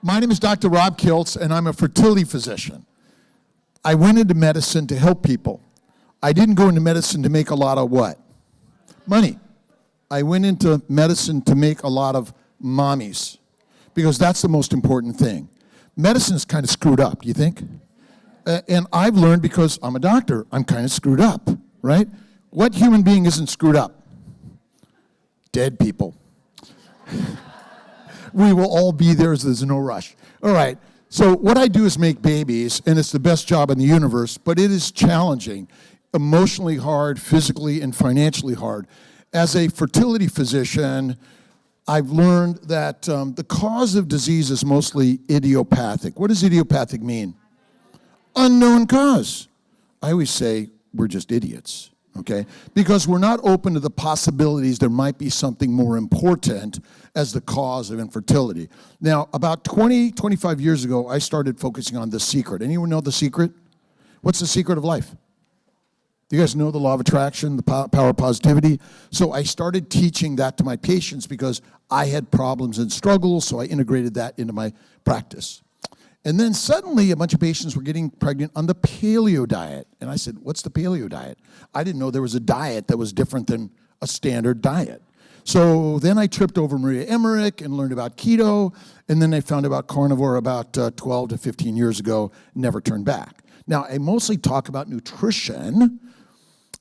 My name is Dr. Rob Kiltz, and I'm a fertility physician. I went into medicine to help people. I didn't go into medicine to make a lot of what? Money. I went into medicine to make a lot of mommies, because that's the most important thing. Medicine's kind of screwed up, you think? And I've learned, because I'm a doctor, I'm kind of screwed up, right? What human being isn't screwed up? Dead people. We will all be there, so there's no rush. All right, so what I do is make babies, and it's the best job in the universe, but it is challenging, emotionally hard, physically and financially hard. As a fertility physician, I've learned that the cause of disease is mostly idiopathic. What does idiopathic mean? Unknown cause. I always say we're just idiots. Okay? Because we're not open to the possibilities there might be something more important as the cause of infertility. Now, about 25 years ago, I started focusing on The Secret. Anyone know The Secret? What's the secret of life? Do you guys know the law of attraction, the power of positivity? So I started teaching that to my patients because I had problems and struggles, so I integrated that into my practice. And then suddenly a bunch of patients were getting pregnant on the paleo diet. And I said, what's the paleo diet? I didn't know there was a diet that was different than a standard diet. So then I tripped over Maria Emmerich and learned about keto. And then I found about carnivore about 12 to 15 years ago, never turned back. Now, I mostly talk about nutrition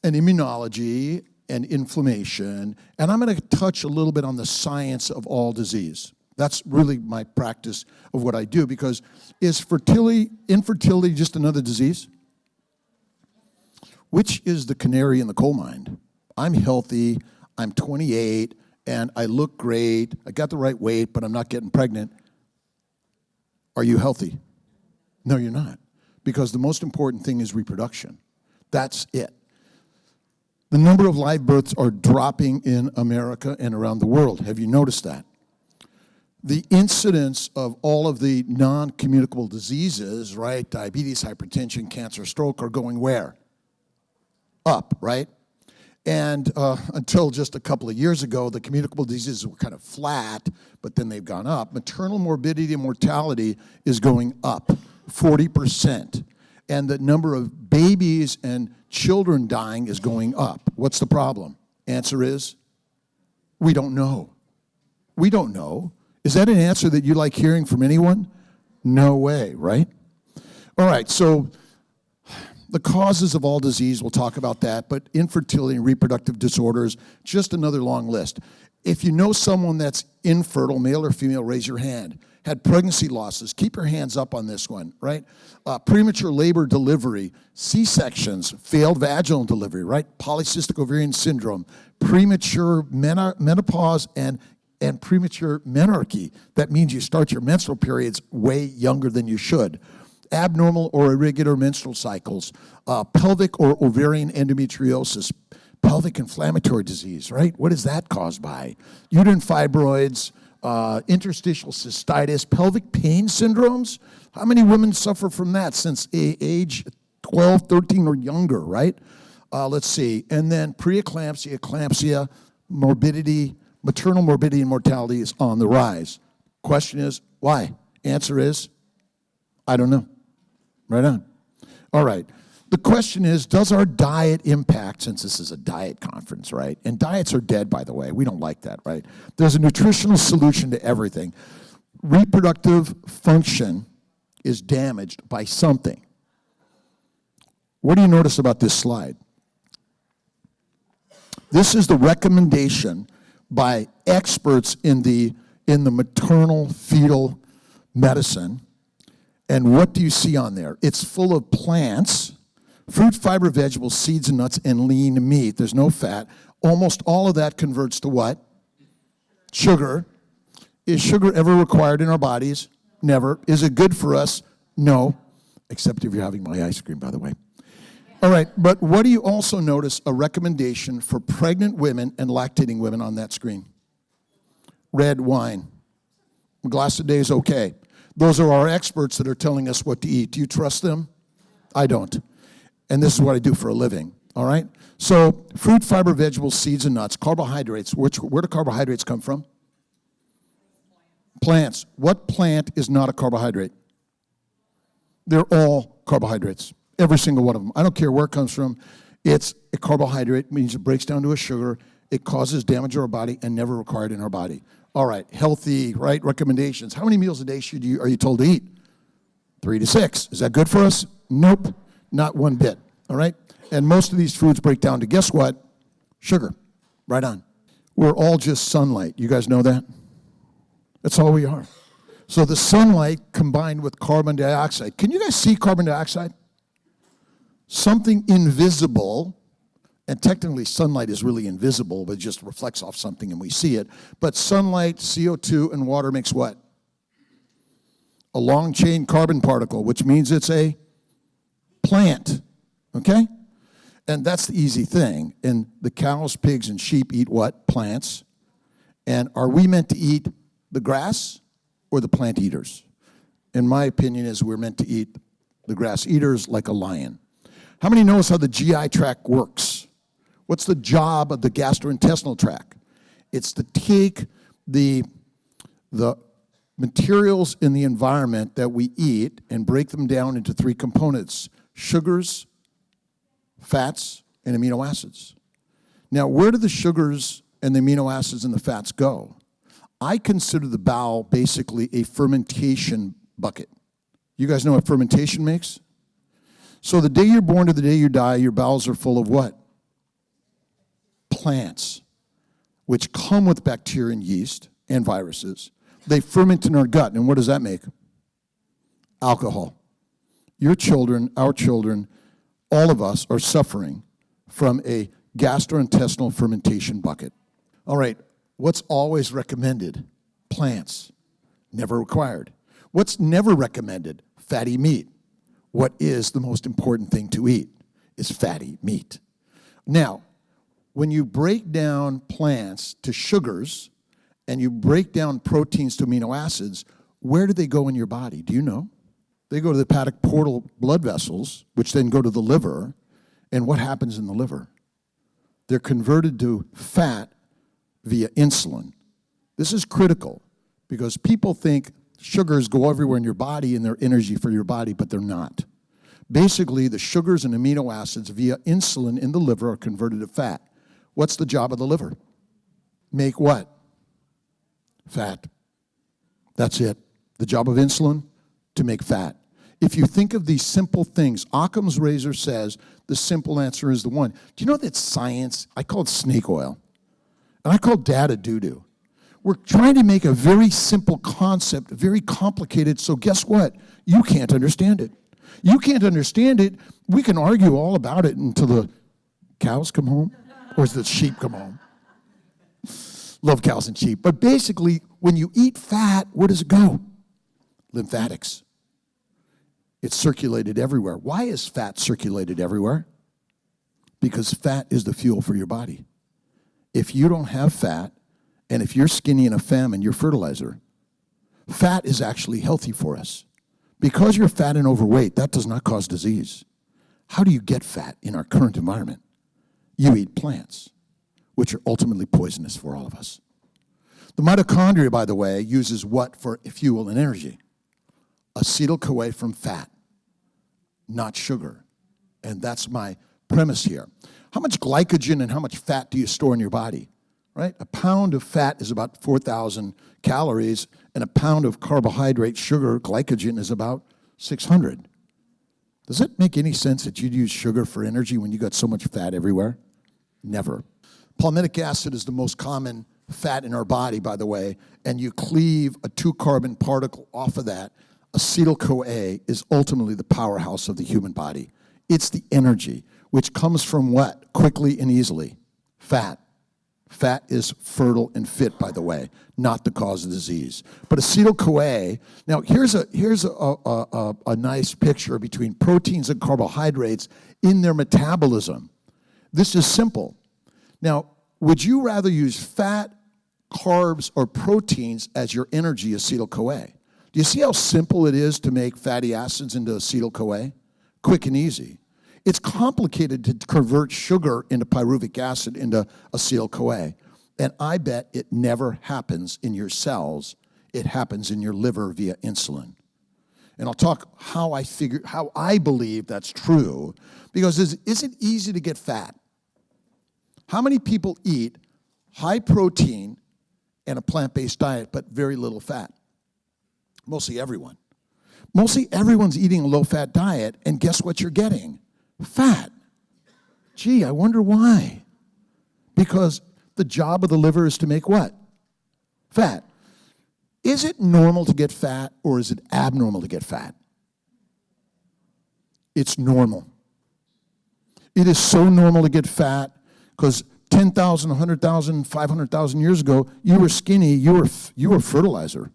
and immunology and inflammation. And I'm going to touch a little bit on the science of all disease. That's really my practice of what I do, because is infertility just another disease? Which is the canary in the coal mine? I'm healthy, I'm 28, and I look great, I got the right weight, but I'm not getting pregnant. Are you healthy? No, you're not, because the most important thing is reproduction. That's it. The number of live births are dropping in America and around the world. Have you noticed that? The incidence of all of the non-communicable diseases, right, diabetes, hypertension, cancer, stroke, are going where? Up, right? And until just a couple of years ago, the communicable diseases were kind of flat, but then they've gone up. Maternal morbidity and mortality is going up 40%. And the number of babies and children dying is going up. What's the problem? Answer is, we don't know. We don't know. Is that an answer that you like hearing from anyone? No way, right? All right, so the causes of all disease, we'll talk about that, but infertility and reproductive disorders, just another long list. If you know someone that's infertile, male or female, raise your hand. Had pregnancy losses, keep your hands up on this one, right? Premature labor delivery, C-sections, failed vaginal delivery, right? Polycystic ovarian syndrome, premature menopause, and premature menarche. That means you start your menstrual periods way younger than you should. Abnormal or irregular menstrual cycles, pelvic or ovarian endometriosis, pelvic inflammatory disease, right? What is that caused by? Uterine fibroids, interstitial cystitis, pelvic pain syndromes. How many women suffer from that since age 12, 13 or younger, right? Let's see. And then preeclampsia, eclampsia, morbidity, maternal morbidity and mortality is on the rise. Question is, why? Answer is, I don't know. Right on. All right. The question is, does our diet impact, since this is a diet conference, right? And diets are dead, by the way. We don't like that, right? There's a nutritional solution to everything. Reproductive function is damaged by something. What do you notice about this slide? This is the recommendation by experts in the maternal fetal medicine. And what do you see on there? It's full of plants, fruit, fiber, vegetables, seeds and nuts, and lean meat. There's no fat. Almost all of that converts to what? Sugar. Is sugar ever required in our bodies? Never. Is it good for us? No. Except if you're having my ice cream, by the way. All right, but what do you also notice? A recommendation for pregnant women and lactating women on that screen. Red wine. A glass a day is okay. Those are our experts that are telling us what to eat. Do you trust them? I don't. And this is what I do for a living, all right? So fruit, fiber, vegetables, seeds, and nuts, carbohydrates. Where do carbohydrates come from? Plants. What plant is not a carbohydrate? They're all carbohydrates. Every single one of them. I don't care where it comes from. It's a carbohydrate, means it breaks down to a sugar. It causes damage to our body and never required in our body. All right, healthy, right, recommendations. How many meals a day are you told to eat? 3 to 6. Is that good for us? Nope, not one bit, all right? And most of these foods break down to, guess what? Sugar, right on. We're all just sunlight. You guys know that? That's all we are. So the sunlight combined with carbon dioxide. Can you guys see carbon dioxide? Something invisible, and technically sunlight is really invisible, but it just reflects off something and we see it. But sunlight, CO2, and water makes what? A long-chain carbon particle, which means it's a plant, okay? And that's the easy thing. And the cows, pigs, and sheep eat what? Plants. And are we meant to eat the grass or the plant eaters? In my opinion is we're meant to eat the grass eaters like a lion. How many knows how the GI tract works? What's the job of the gastrointestinal tract? It's to take the materials in the environment that we eat and break them down into 3 components: sugars, fats, and amino acids. Now, where do the sugars and the amino acids and the fats go? I consider the bowel basically a fermentation bucket. You guys know what fermentation makes? So the day you're born to the day you die, your bowels are full of what? Plants, which come with bacteria and yeast and viruses. They ferment in our gut, and what does that make? Alcohol. Your children, our children, all of us are suffering from a gastrointestinal fermentation bucket. All right, what's always recommended? Plants. Never required. What's never recommended? Fatty meat. What is the most important thing to eat? Is fatty meat. Now, when you break down plants to sugars and you break down proteins to amino acids, where do they go in your body? Do you know? They go to the hepatic portal blood vessels, which then go to the liver. And what happens in the liver? They're converted to fat via insulin. This is critical because people think sugars go everywhere in your body and they're energy for your body, but they're not. Basically, the sugars and amino acids via insulin in the liver are converted to fat. What's the job of the liver? Make what? Fat. That's it. The job of insulin? To make fat. If you think of these simple things, Occam's razor says the simple answer is the one. Do you know that science, I call it snake oil, and I call data doo-doo. We're trying to make a very simple concept very complicated, so guess what? You can't understand it. You can't understand it. We can argue all about it until the cows come home, or the sheep come home. Love cows and sheep. But basically, when you eat fat, where does it go? Lymphatics. It's circulated everywhere. Why is fat circulated everywhere? Because fat is the fuel for your body. If you don't have fat, and if you're skinny in a famine, you're fertilizer. Fat is actually healthy for us. Because you're fat and overweight, that does not cause disease. How do you get fat in our current environment? You eat plants, which are ultimately poisonous for all of us. The mitochondria, by the way, uses what for fuel and energy? Acetyl-CoA from fat, not sugar. And that's my premise here. How much glycogen and how much fat do you store in your body? Right? A pound of fat is about 4,000 calories, and a pound of carbohydrate, sugar, glycogen is about 600. Does it make any sense that you'd use sugar for energy when you got so much fat everywhere? Never. Palmitic acid is the most common fat in our body, by the way, and you cleave a 2-carbon particle off of that. Acetyl-CoA is ultimately the powerhouse of the human body. It's the energy, which comes from what? Quickly and easily? Fat. Fat is fertile and fit, by the way, not the cause of disease. But acetyl-CoA, now here's a nice picture between proteins and carbohydrates in their metabolism. This is simple. Now, would you rather use fat, carbs, or proteins as your energy, acetyl-CoA? Do you see how simple it is to make fatty acids into acetyl-CoA? Quick and easy. It's complicated to convert sugar into pyruvic acid into acetyl-CoA. And I bet it never happens in your cells It happens in your liver via insulin. And I'll talk how I believe that's true, because is it easy to get fat? How many people eat high protein and a plant-based diet, but very little fat? Mostly everyone. Mostly everyone's eating a low-fat diet, and guess what you're getting? Fat. Gee, I wonder why. Because the job of the liver is to make what? Fat. Is it normal to get fat, or is it abnormal to get fat? It's normal. It is so normal to get fat because 10,000, 100,000, 500,000 years ago, you were skinny, you were fertilizer.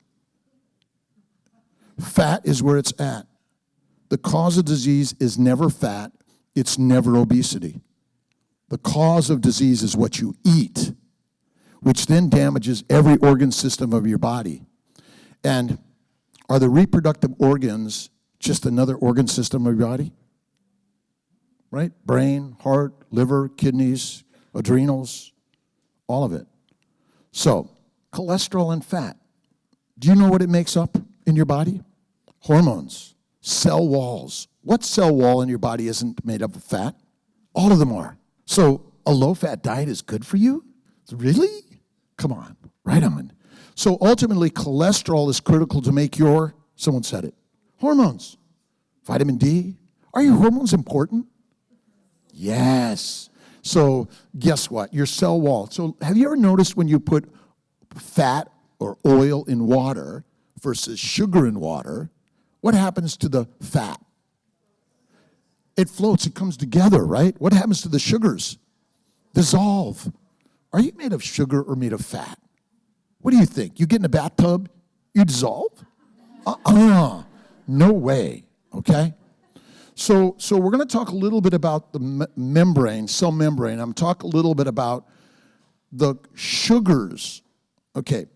Fat is where it's at. The cause of disease is never fat, it's never obesity. The cause of disease is what you eat, which then damages every organ system of your body. And are the reproductive organs just another organ system of your body? Right? Brain, heart, liver, kidneys, adrenals, all of it. So, cholesterol and fat. Do you know what it makes up in your body? Hormones, cell walls. What cell wall in your body isn't made up of fat? All of them are. So, a low-fat diet is good for you? Really? Come on, right on. So ultimately, cholesterol is critical to make your, someone said it, hormones. Vitamin D. Are your hormones important? Yes. So guess what? Your cell wall. So have you ever noticed when you put fat or oil in water versus sugar in water, what happens to the fat? It floats. It comes together, right? What happens to the sugars? Dissolve. Are you made of sugar or made of fat? What do you think? You get in a bathtub, you dissolve? No way, okay? So we're going to talk a little bit about the membrane, cell membrane. I'm going to talk a little bit about the sugars. Okay,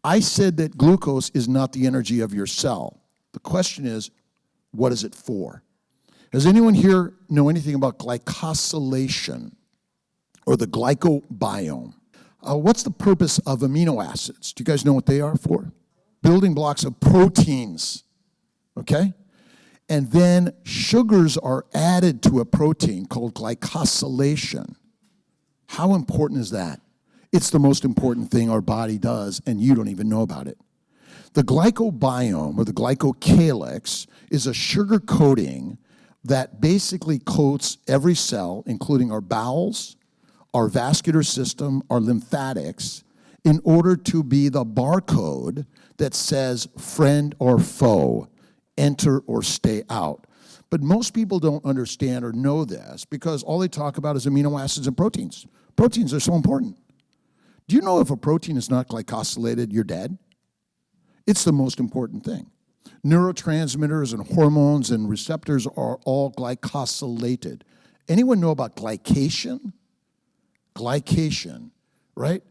I said that glucose is not the energy of your cell. The question is, what is it for? Does anyone here know anything about glycosylation or the glycobiome? What's the purpose of amino acids? Do you guys know what they are for? Building blocks of proteins, okay? And then sugars are added to a protein called glycosylation. How important is that? It's the most important thing our body does, and you don't even know about it. The glycobiome, or the glycocalyx, is a sugar coating that basically coats every cell, including our bowels, our vascular system, our lymphatics, in order to be the barcode that says friend or foe, enter or stay out. But most people don't understand or know this because all they talk about is amino acids and proteins. Proteins are so important. Do you know if a protein is not glycosylated, you're dead? It's the most important thing. Neurotransmitters and hormones and receptors are all glycosylated. Anyone know about glycation? Glycation, right?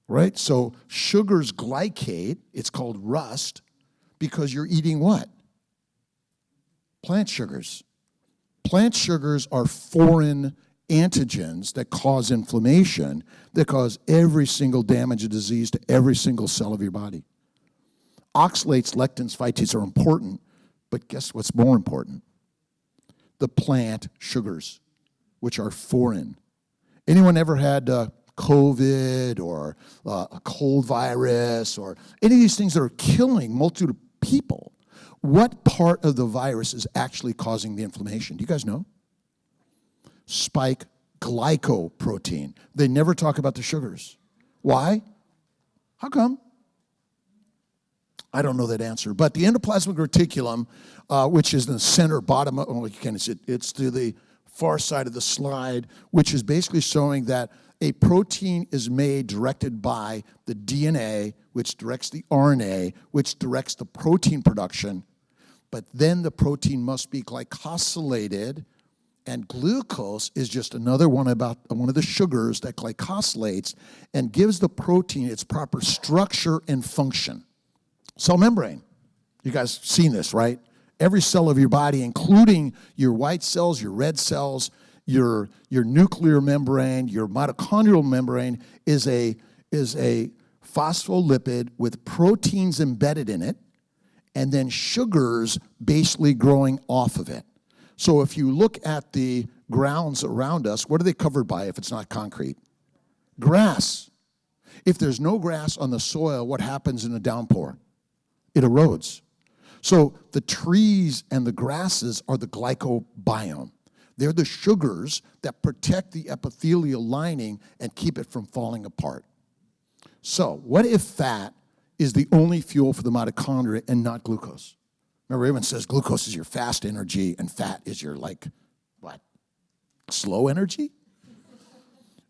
Right? So sugars glycate, it's called rust, because you're eating what? Plant sugars. Plant sugars are foreign antigens that cause inflammation, that cause every single damage and disease to every single cell of your body. Oxalates, lectins, phytates are important, but guess what's more important? The plant sugars, which are foreign. Anyone ever had COVID or a cold virus or any of these things that are killing multitude of people? What part of the virus is actually causing the inflammation? Do you guys know? Spike glycoprotein. They never talk about the sugars. Why? How come? I don't know that answer. But the endoplasmic reticulum, which is in the center bottom, you can't see it, it's to the far side of the slide, which is basically showing that a protein is made directed by the DNA, which directs the RNA, which directs the protein production. But then the protein must be glycosylated, and glucose is just another one of the sugars that glycosylates and gives the protein its proper structure and function. Cell membrane. You guys seen this, right? Every cell of your body, including your white cells, your red cells, your nuclear membrane, your mitochondrial membrane, is a phospholipid with proteins embedded in it, and then sugars basically growing off of it. So if you look at the grounds around us, what are they covered by if it's not concrete? Grass. If there's no grass on the soil, what happens in a downpour? It erodes. So the trees and the grasses are the glycobiome. They're the sugars that protect the epithelial lining and keep it from falling apart. So what if fat is the only fuel for the mitochondria and not glucose? Remember, everyone says glucose is your fast energy and fat is your, slow energy?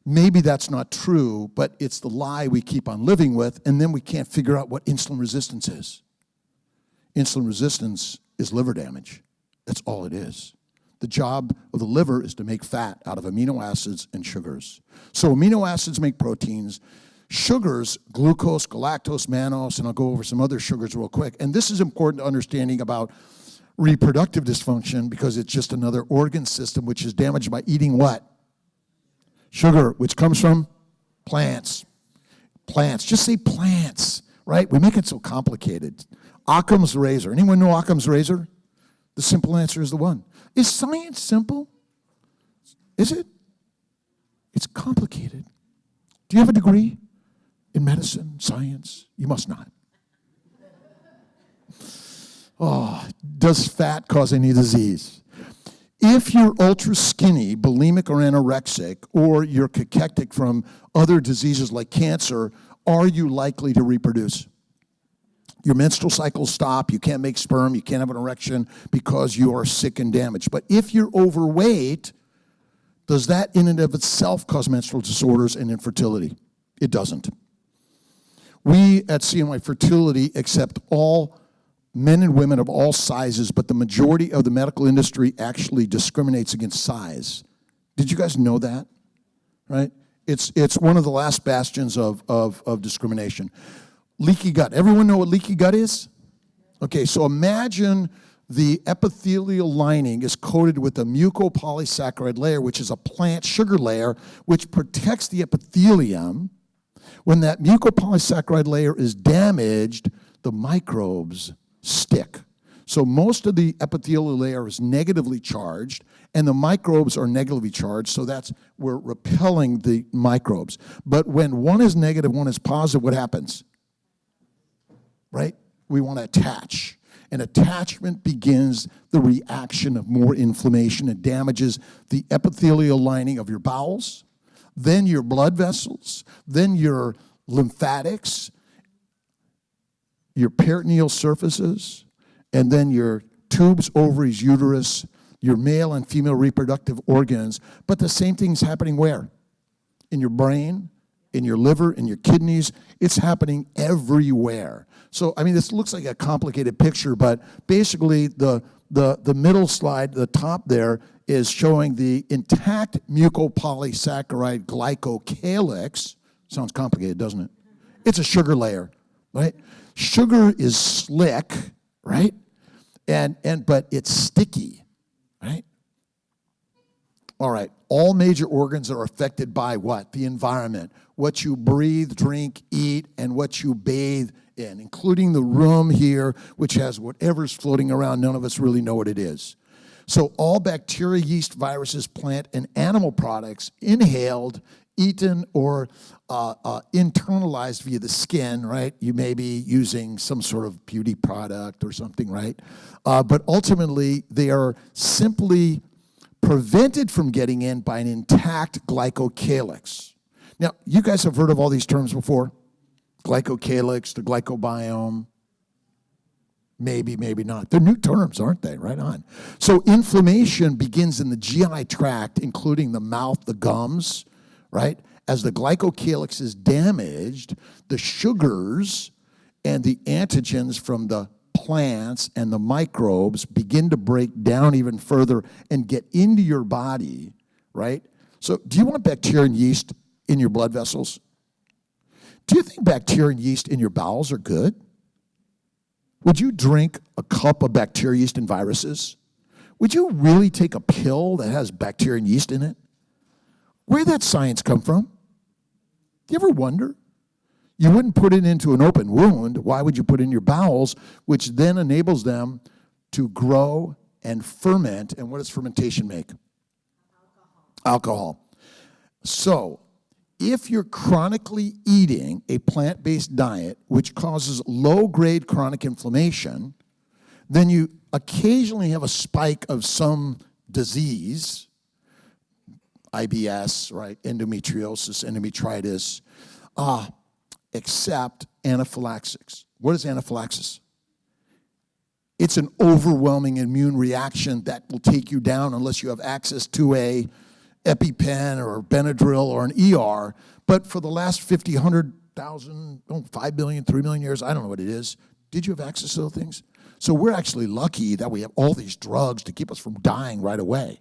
Maybe that's not true, but it's the lie we keep on living with, and then we can't figure out what insulin resistance is. Insulin resistance is liver damage. That's all it is. The job of the liver is to make fat out of amino acids and sugars. So amino acids make proteins. Sugars, glucose, galactose, mannose, and I'll go over some other sugars real quick. And this is important to understanding about reproductive dysfunction because it's just another organ system which is damaged by eating what? Sugar, which comes from plants. Plants. Just say plants, right? We make it so complicated. Occam's razor. Anyone know Occam's razor? The simple answer is the one. Is science simple? Is it? It's complicated. Do you have a degree in medicine, science? You must not. Oh, does fat cause any disease? If you're ultra skinny, bulimic or anorexic, or you're cachectic from other diseases like cancer, are you likely to reproduce? Your menstrual cycles stop, you can't make sperm, you can't have an erection because you are sick and damaged. But if you're overweight, does that in and of itself cause menstrual disorders and infertility? It doesn't. We at CNY Fertility accept all men and women of all sizes, but the majority of the medical industry actually discriminates against size. Did you guys know that? Right? It's one of the last bastions of discrimination. Leaky gut. Everyone know what leaky gut is? Okay, so imagine the epithelial lining is coated with a mucopolysaccharide layer, which is a plant sugar layer, which protects the epithelium. When that mucopolysaccharide layer is damaged, the microbes stick. So most of the epithelial layer is negatively charged, and the microbes are negatively charged, so we're repelling the microbes. But when one is negative, one is positive, what happens? Right? We want to attach. And attachment begins the reaction of more inflammation. It damages the epithelial lining of your bowels, then your blood vessels, then your lymphatics, your peritoneal surfaces, and then your tubes, ovaries, uterus, your male and female reproductive organs. But the same thing's happening where? In your brain, in your liver, in your kidneys. It's happening everywhere. So, this looks like a complicated picture, but basically the middle slide, the top there, is showing the intact mucopolysaccharide glycocalyx. Sounds complicated, doesn't it? It's a sugar layer, right? Sugar is slick, right? But it's sticky, right? All right, all major organs are affected by what? The environment. What you breathe, drink, eat, and what you bathe in, including the room here, which has whatever's floating around. None of us really know what it is. So all bacteria, yeast, viruses, plant, and animal products inhaled, eaten, or internalized via the skin, right? You may be using some sort of beauty product or something, right? But ultimately, they are simply prevented from getting in by an intact glycocalyx. Now, you guys have heard of all these terms before? Glycocalyx, the glycobiome. Maybe, maybe not. They're new terms, aren't they? Right on. So inflammation begins in the GI tract, including the mouth, the gums, right? As the glycocalyx is damaged, the sugars and the antigens from the plants and the microbes begin to break down even further and get into your body, right? So do you want bacteria and yeast in your blood vessels? Do you think bacteria and yeast in your bowels are good? Would you drink a cup of bacteria, yeast, and viruses? Would you really take a pill that has bacteria and yeast in it? Where did that science come from? Do you ever wonder? You wouldn't put it into an open wound. Why would you put it in your bowels, which then enables them to grow and ferment? And what does fermentation make? Alcohol. So if you're chronically eating a plant-based diet, which causes low-grade chronic inflammation, then you occasionally have a spike of some disease, IBS, right, endometriosis, endometritis, except anaphylaxis. What is anaphylaxis? It's an overwhelming immune reaction that will take you down unless you have access to a EpiPen or Benadryl or an ER. But for the last 50, 100,000, 5 billion, 3 million years, I don't know what it is, did you have access to those things? So we're actually lucky that we have all these drugs to keep us from dying right away.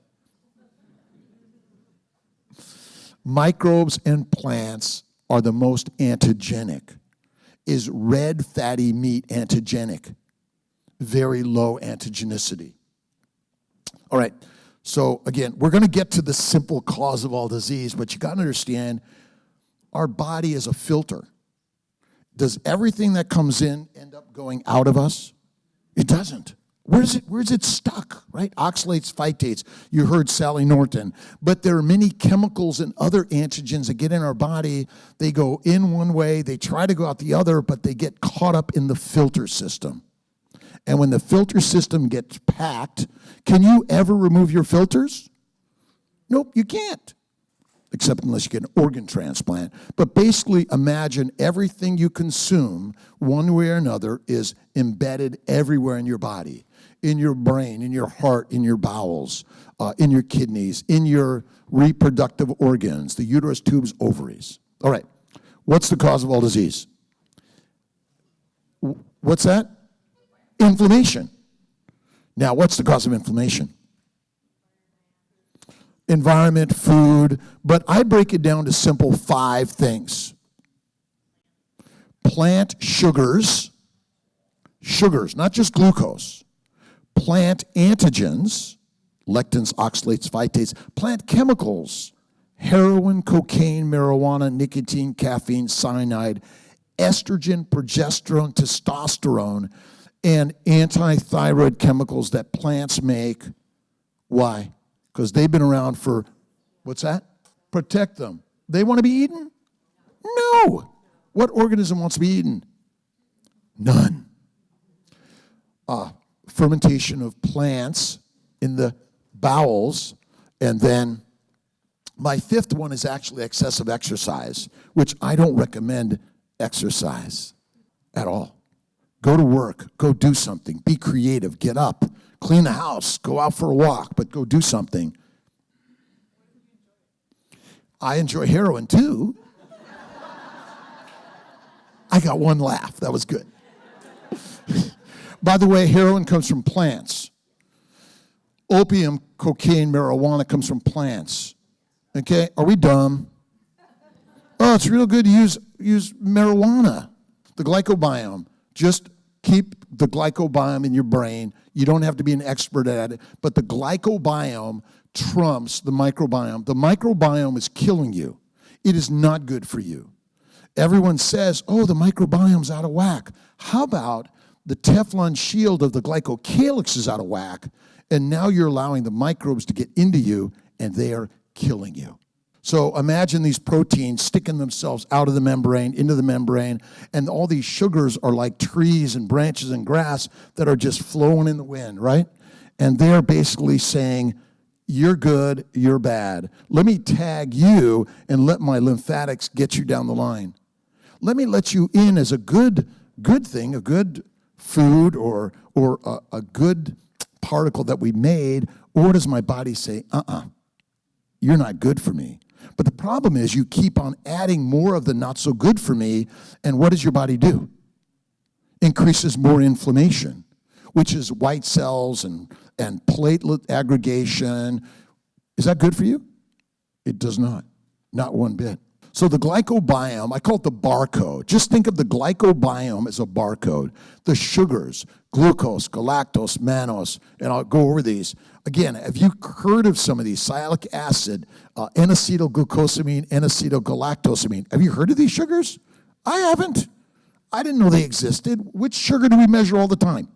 Microbes and plants are the most antigenic. Is red fatty meat antigenic? Very low antigenicity. All right, so again, we're going to get to the simple cause of all disease, but you got to understand our body is a filter. Does everything that comes in end up going out of us? It doesn't. Where's it stuck, right? Oxalates, phytates. You heard Sally Norton. But there are many chemicals and other antigens that get in our body. They go in one way, they try to go out the other, but they get caught up in the filter system. And when the filter system gets packed, can you ever remove your filters? Nope, you can't. Except unless you get an organ transplant. But basically, imagine everything you consume, one way or another, is embedded everywhere in your body. In your brain, in your heart, in your bowels, in your kidneys, in your reproductive organs, the uterus, tubes, ovaries. All right, what's the cause of all disease? What's that? Inflammation. Now, what's the cause of inflammation? Environment, food, but I break it down to simple 5 things. Plant sugars, not just glucose. Plant antigens, lectins, oxalates, phytates. Plant chemicals, heroin, cocaine, marijuana, nicotine, caffeine, cyanide, estrogen, progesterone, testosterone, and anti-thyroid chemicals that plants make. Why? Because they've been around for, what's that? Protect them. They want to be eaten? No. What organism wants to be eaten? None. Fermentation of plants in the bowels. And then my 5th one is actually excessive exercise, which I don't recommend exercise at all. Go to work. Go do something. Be creative. Get up. Clean the house. Go out for a walk, but go do something. I enjoy heroin too. I got one laugh. That was good. By the way, heroin comes from plants. Opium, cocaine, marijuana comes from plants. Okay? Are we dumb? Oh, it's real good to use marijuana. The glycobiome. Just keep the glycobiome in your brain. You don't have to be an expert at it. But the glycobiome trumps the microbiome. The microbiome is killing you. It is not good for you. Everyone says, oh, the microbiome's out of whack. How about the Teflon shield of the glycocalyx is out of whack, and now you're allowing the microbes to get into you, and they are killing you. So imagine these proteins sticking themselves out of the membrane, into the membrane, and all these sugars are like trees and branches and grass that are just flowing in the wind, right? And they're basically saying, you're good, you're bad. Let me tag you and let my lymphatics get you down the line. Let me let you in as a good thing, a good food or a good particle that we made, or does my body say, you're not good for me? But the problem is you keep on adding more of the not so good for me, and what does your body do? Increases more inflammation, which is white cells and platelet aggregation. Is that good for you? It does not one bit. So the glycobiome, I call it the barcode. Just think of the glycobiome as a barcode. The sugars, glucose, galactose, mannose, and I'll go over these. Again, have you heard of some of these? Sialic acid, N-acetylglucosamine, N-acetylgalactosamine. Have you heard of these sugars? I haven't. I didn't know they existed. Which sugar do we measure all the time?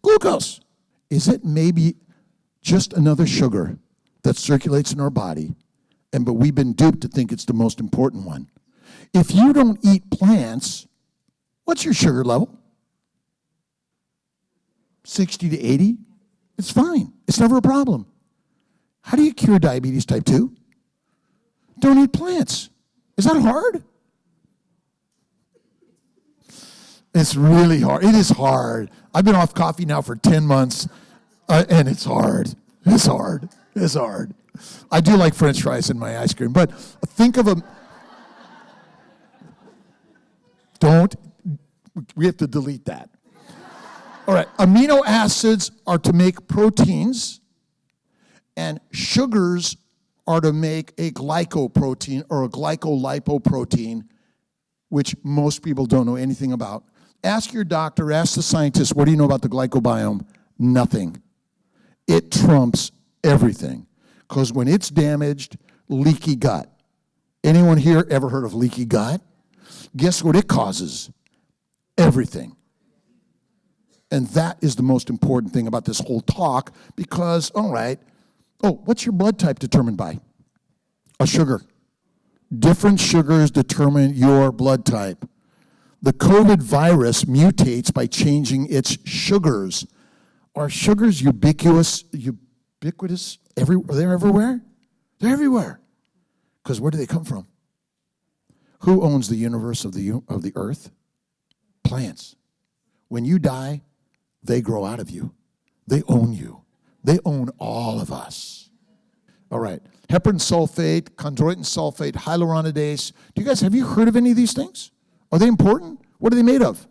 Glucose. Is it maybe just another sugar that circulates in our body, but we've been duped to think it's the most important one? If you don't eat plants, what's your sugar level? 60 to 80? It's fine. It's never a problem. How do you cure diabetes type 2? Don't eat plants. Is that hard? It's really hard. It is hard. I've been off coffee now for 10 months, and it's hard. It's hard. It's hard. I do like French fries in my ice cream, but think of we have to delete that. All right, amino acids are to make proteins, and sugars are to make a glycoprotein or a glycolipoprotein, which most people don't know anything about. Ask your doctor, ask the scientist, what do you know about the glycobiome? Nothing. It trumps everything. Because when it's damaged, leaky gut. Anyone here ever heard of leaky gut? Guess what it causes? Everything. And that is the most important thing about this whole talk because, all right, what's your blood type determined by? A sugar. Different sugars determine your blood type. The COVID virus mutates by changing its sugars. Are sugars ubiquitous? Are they everywhere? They're everywhere. Because where do they come from? Who owns the universe of the earth? Plants. When you die, they grow out of you. They own you. They own all of us. All right. Heparin sulfate, chondroitin sulfate, hyaluronidase. Have you heard of any of these things? Are they important? What are they made of?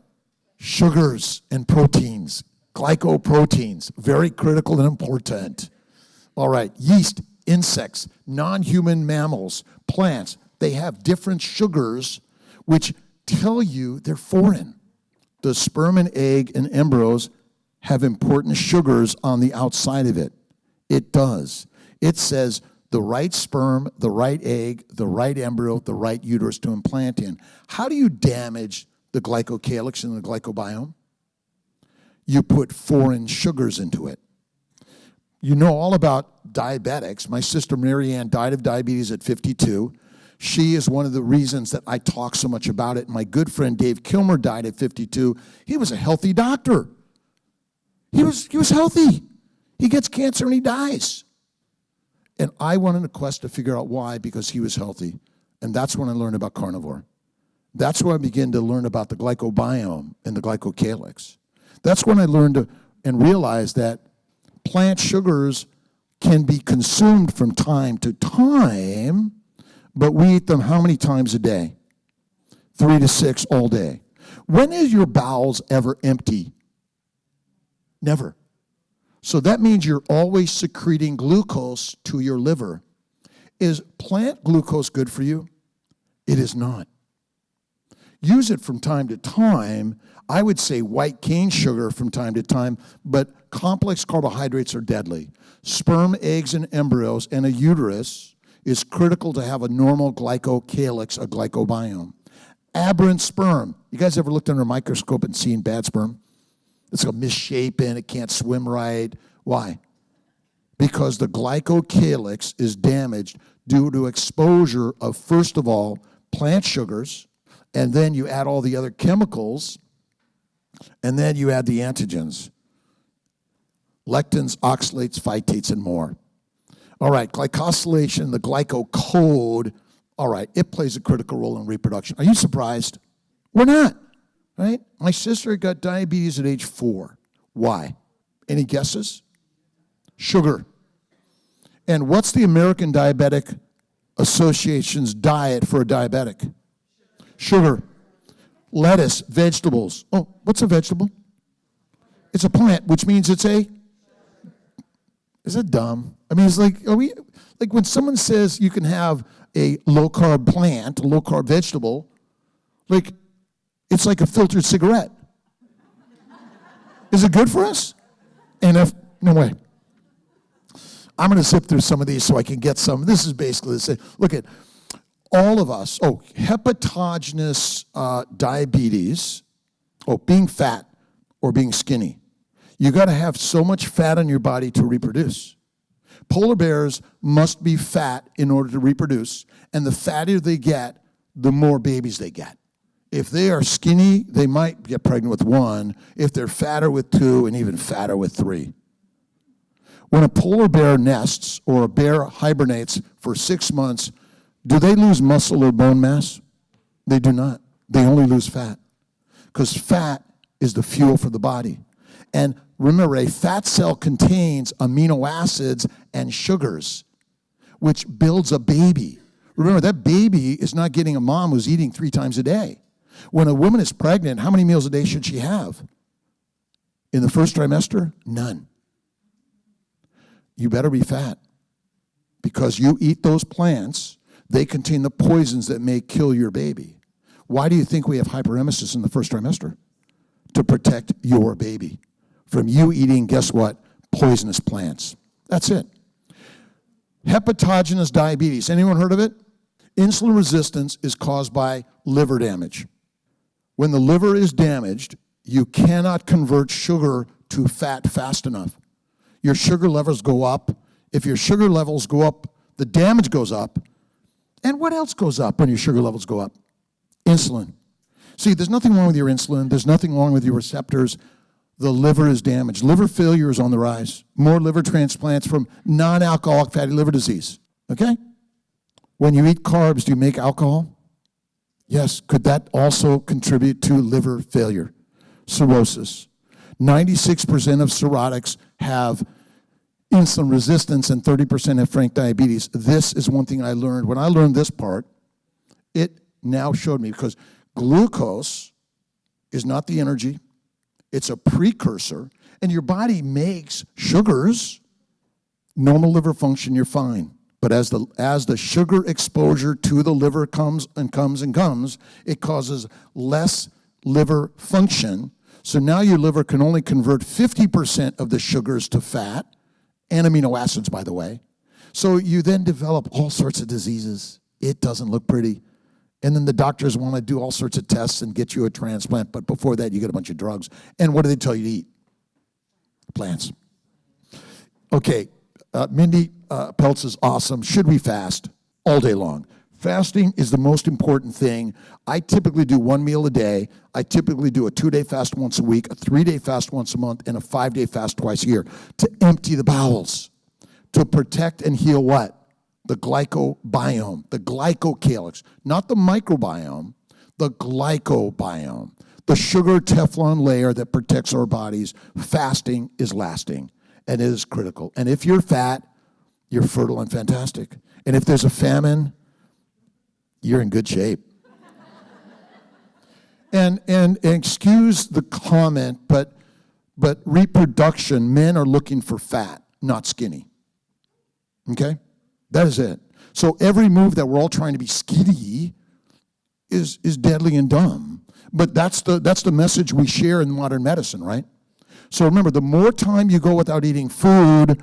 Sugars and proteins, glycoproteins, very critical and important. All right. Yeast, insects, non-human mammals, plants, they have different sugars which tell you they're foreign. The sperm and egg and embryos have important sugars on the outside of it. It does. It says the right sperm, the right egg, the right embryo, the right uterus to implant in. How do you damage the glycocalyx and the glycobiome? You put foreign sugars into it. You know all about diabetics. My sister Mary Ann died of diabetes at 52. She is one of the reasons that I talk so much about it. My good friend Dave Kilmer died at 52. He was a healthy doctor. He was healthy. He gets cancer and he dies. And I went on a quest to figure out why, because he was healthy. And that's when I learned about carnivore. That's where I began to learn about the glycobiome and the glycocalyx. That's when I learned and realized that plant sugars can be consumed from time to time, but we eat them how many times a day? 3 to 6 all day. When is your bowels ever empty? Never. So that means you're always secreting glucose to your liver. Is plant glucose good for you? It is not. Use it from time to time. I would say white cane sugar from time to time, but complex carbohydrates are deadly. Sperm, eggs, and embryos, and a uterus is critical to have a normal glycocalyx, a glycobiome. Aberrant sperm. You guys ever looked under a microscope and seen bad sperm? It's misshapen, it can't swim right. Why? Because the glycocalyx is damaged due to exposure of, first of all, plant sugars, and then you add all the other chemicals, and then you add the antigens. Lectins, oxalates, phytates, and more. All right, glycosylation, the glycocode, all right, it plays a critical role in reproduction. Are you surprised? We're not, right? My sister got diabetes at age 4. Why? Any guesses? Sugar. And what's the American Diabetic Association's diet for a diabetic? Sugar. Lettuce, vegetables. Oh, what's a vegetable? It's a plant, which means it's a... Is that dumb? I mean, it's like, like when someone says you can have a low-carb plant, a low-carb vegetable, like, it's like a filtered cigarette. Is it good for us? No way. I'm going to zip through some of these so I can get some. This is basically the same. Look at All of us, hepatogenous diabetes, being fat or being skinny. You got to have so much fat on your body to reproduce. Polar bears must be fat in order to reproduce, and the fattier they get, the more babies they get. If they are skinny, they might get pregnant with 1. If they're fatter, with 2, and even fatter with 3. When a polar bear nests or a bear hibernates for 6 months, do they lose muscle or bone mass? They do not. They only lose fat, because fat is the fuel for the body. And remember, a fat cell contains amino acids and sugars, which builds a baby. Remember, that baby is not getting a mom who's eating 3 times a day. When a woman is pregnant, how many meals a day should she have? In the first trimester? None. You better be fat, because you eat those plants, they contain the poisons that may kill your baby. Why do you think we have hyperemesis in the first trimester? To protect your baby from you eating, guess what? Poisonous plants. That's it. Hepatogenous diabetes. Anyone heard of it? Insulin resistance is caused by liver damage. When the liver is damaged, you cannot convert sugar to fat fast enough. Your sugar levels go up. If your sugar levels go up, the damage goes up. And what else goes up when your sugar levels go up? Insulin. See, there's nothing wrong with your insulin. There's nothing wrong with your receptors. The liver is damaged. Liver failure is on the rise. More liver transplants from non-alcoholic fatty liver disease. Okay? When you eat carbs, do you make alcohol? Yes. Could that also contribute to liver failure? Cirrhosis. 96% of cirrhotics have insulin resistance and 30% have frank diabetes. This is one thing I learned. When I learned this part, it now showed me, because glucose is not the energy. It's a precursor, and your body makes sugars. Normal liver function, you're fine. But as the sugar exposure to the liver comes, it causes less liver function. So now your liver can only convert 50% of the sugars to fat, and amino acids, by the way. So you then develop all sorts of diseases. It doesn't look pretty. And then the doctors want to do all sorts of tests and get you a transplant. But before that, you get a bunch of drugs. And what do they tell you to eat? Plants. Okay, Mindy Peltz is awesome. Should we fast? All day long. Fasting is the most important thing. I typically do 1 meal a day. I typically do a 2-day fast once a week, a 3-day fast once a month, and a 5-day fast twice a year to empty the bowels, to protect and heal what? The glycobiome, the glycocalyx, not the microbiome, the glycobiome, the sugar Teflon layer that protects our bodies. Fasting is lasting, and it is critical. And if you're fat, you're fertile and fantastic. And if there's a famine, you're in good shape. And excuse the comment, but reproduction, men are looking for fat, not skinny. Okay? That is it. So every move that we're all trying to be skinny is deadly and dumb. But that's the message we share in modern medicine, right? So remember, the more time you go without eating food,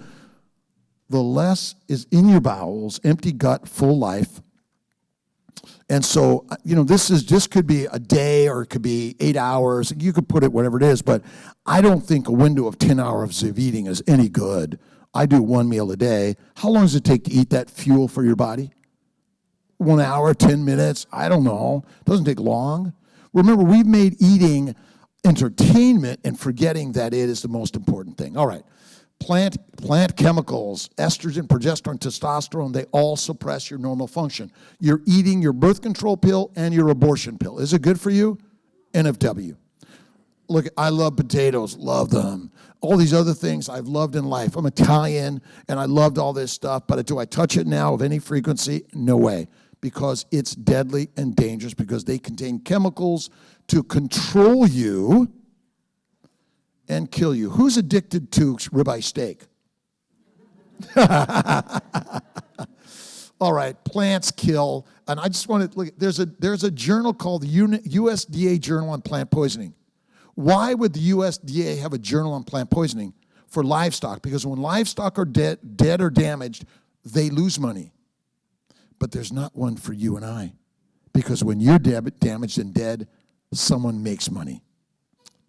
the less is in your bowels, empty gut, full life. And so, this could be a day or it could be 8 hours. You could put it whatever it is, but I don't think a window of 10 hours of eating is any good. I do 1 meal a day. How long does it take to eat that fuel for your body? 1 hour, 10 minutes? I don't know. It doesn't take long. Remember, we've made eating entertainment and forgetting that it is the most important thing. All right. Plant chemicals, estrogen, progesterone, testosterone, they all suppress your normal function. You're eating your birth control pill and your abortion pill. Is it good for you? NFW. Look, I love potatoes, love them. All these other things I've loved in life. I'm Italian, and I loved all this stuff, but do I touch it now of any frequency? No way, because it's deadly and dangerous, because they contain chemicals to control you and kill you. Who's addicted to ribeye steak? All right, plants kill. And I just want to look, there's a journal called the USDA Journal on Plant Poisoning. Why would the USDA have a journal on plant poisoning for livestock? Because when livestock are dead or damaged, they lose money. But there's not one for you and I. Because when you're damaged and dead, someone makes money.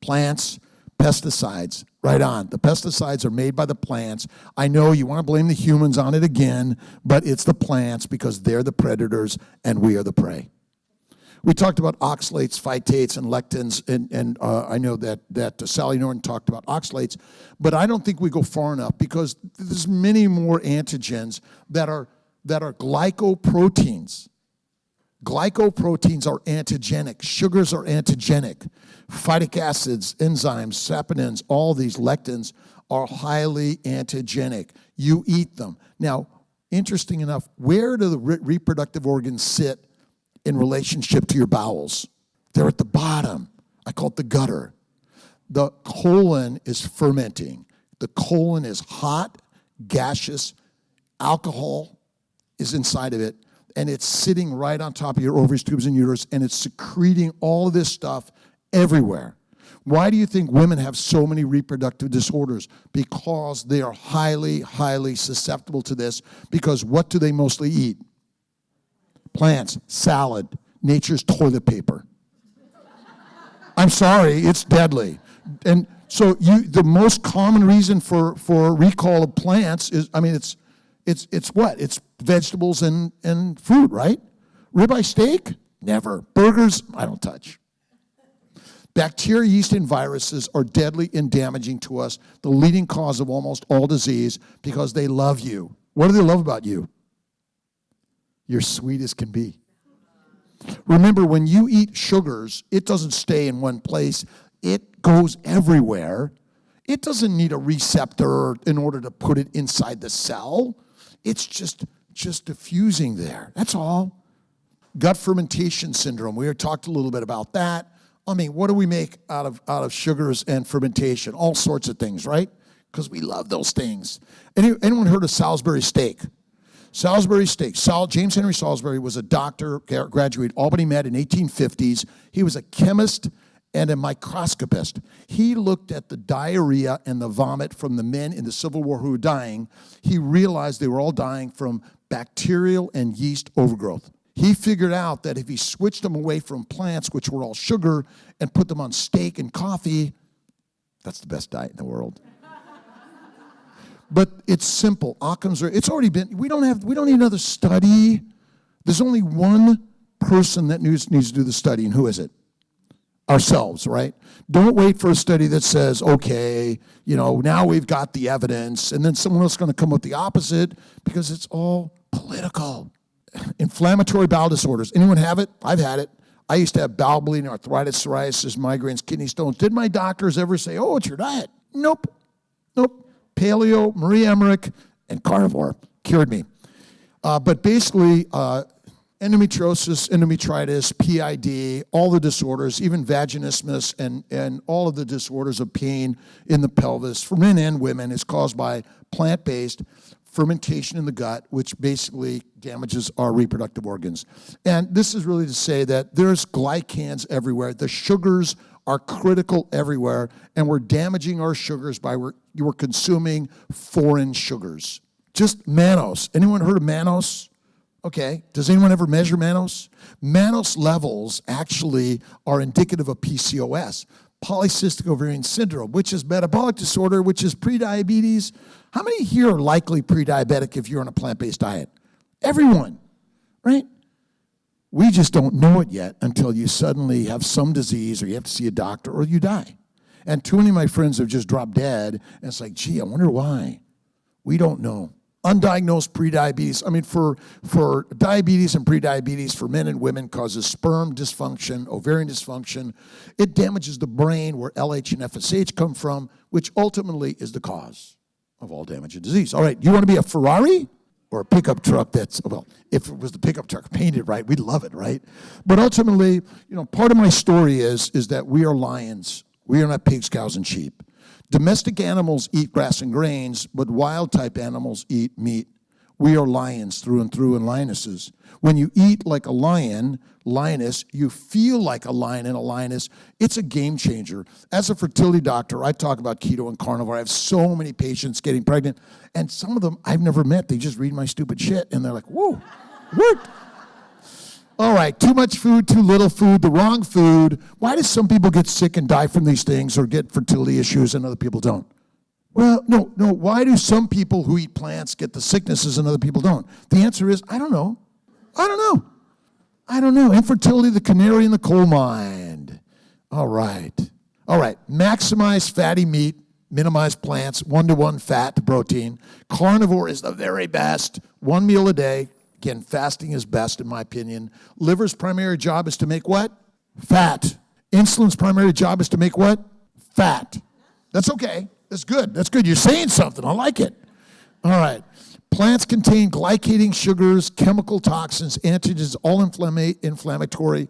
Plants, pesticides, right on. The pesticides are made by the plants. I know you want to blame the humans on it again, but it's the plants because they're the predators and we are the prey. We talked about oxalates, phytates, and lectins, and I know that Sally Norton talked about oxalates, but I don't think we go far enough because there's many more antigens that are glycoproteins. Glycoproteins are antigenic. Sugars are antigenic. Phytic acids, enzymes, saponins, all these lectins are highly antigenic. You eat them. Now, interesting enough, where do the reproductive organs sit in relationship to your bowels? They're at the bottom. I call it the gutter. The colon is fermenting. The colon is hot, gaseous. Alcohol is inside of it, and it's sitting right on top of your ovaries, tubes, and uterus, and it's secreting all of this stuff everywhere. Why do you think women have so many reproductive disorders? Because they are highly, highly susceptible to this. Because what do they mostly eat? Plants, salad, nature's toilet paper. I'm sorry, it's deadly. And so the most common reason for recall of plants is, it's what? It's vegetables and fruit, right? Ribeye steak? Never. Burgers? I don't touch. Bacteria, yeast, and viruses are deadly and damaging to us, the leading cause of almost all disease, because they love you. What do they love about you? You're sweet as can be. Remember, when you eat sugars, it doesn't stay in one place. It goes everywhere. It doesn't need a receptor in order to put it inside the cell. It's just diffusing there. That's all. Gut fermentation syndrome. We talked a little bit about that. What do we make out of sugars and fermentation? All sorts of things, right? Because we love those things. Anyone heard of Salisbury steak? Salisbury steak. James Henry Salisbury was a doctor, graduated Albany Med in 1850s. He was a chemist and a microscopist. He looked at the diarrhea and the vomit from the men in the Civil War who were dying. He realized they were all dying from bacterial and yeast overgrowth. He figured out that if he switched them away from plants, which were all sugar, and put them on steak and coffee, that's the best diet in the world. But it's simple. It's already been, we don't need another study. There's only one person that needs to do the study, and who is it? Ourselves, right? Don't wait for a study that says, okay, now we've got the evidence, and then someone else is going to come with the opposite, because it's all political. Inflammatory bowel disorders. Anyone have it? I've had it. I used to have bowel bleeding, arthritis, psoriasis, migraines, kidney stones. Did my doctors ever say, oh, it's your diet? Nope. Paleo, Marie Emmerich, and carnivore cured me. But basically, endometriosis, endometritis, PID, all the disorders, even vaginismus, and all of the disorders of pain in the pelvis for men and women is caused by plant-based fermentation in the gut, which basically damages our reproductive organs. And this is really to say that there's glycans everywhere. The sugars are critical everywhere, and we're damaging our sugars by we're consuming foreign sugars. Just mannose. Anyone heard of mannose? Okay. Does anyone ever measure mannose? Mannose levels actually are indicative of PCOS, polycystic ovarian syndrome, which is metabolic disorder, which is prediabetes. How many here are likely pre-diabetic if you're on a plant-based diet? Everyone, right? We just don't know it yet until you suddenly have some disease or you have to see a doctor or you die. And too many of my friends have just dropped dead, and it's like, gee, I wonder why. We don't know. Undiagnosed prediabetes. For diabetes and prediabetes for men and women causes sperm dysfunction, ovarian dysfunction. It damages the brain where LH and FSH come from, which ultimately is the cause of all damage and disease. All right, you want to be a Ferrari or a pickup truck that's, well, if it was the pickup truck painted right, we'd love it, right? But ultimately, part of my story is that we are lions. We are not pigs, cows, and sheep. Domestic animals eat grass and grains, but wild-type animals eat meat. We are lions through and through, and lionesses. When you eat like a lioness, you feel like a lion and a lioness. It's a game changer. As a fertility doctor, I talk about keto and carnivore. I have so many patients getting pregnant, and some of them I've never met. They just read my stupid shit, and they're like, whoa. Worked. All right, too much food, too little food, the wrong food. Why do some people get sick and die from these things or get fertility issues and other people don't? Well, no. Why do some people who eat plants get the sicknesses and other people don't? The answer is, I don't know. Infertility, the canary in the coal mine. All right. Maximize fatty meat, minimize plants, 1-to-1 fat to protein. Carnivore is the very best. 1 meal a day. Again, fasting is best in my opinion. Liver's primary job is to make what? Fat. Insulin's primary job is to make what? Fat. That's okay. That's good. You're saying something. I like it. All right. Plants contain glycating sugars, chemical toxins, antigens, all inflammatory.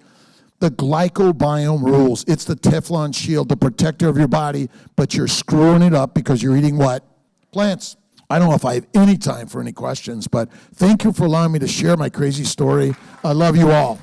The glycobiome rules. It's the Teflon shield, the protector of your body, but you're screwing it up because you're eating what? Plants. I don't know if I have any time for any questions, but thank you for allowing me to share my crazy story. I love you all.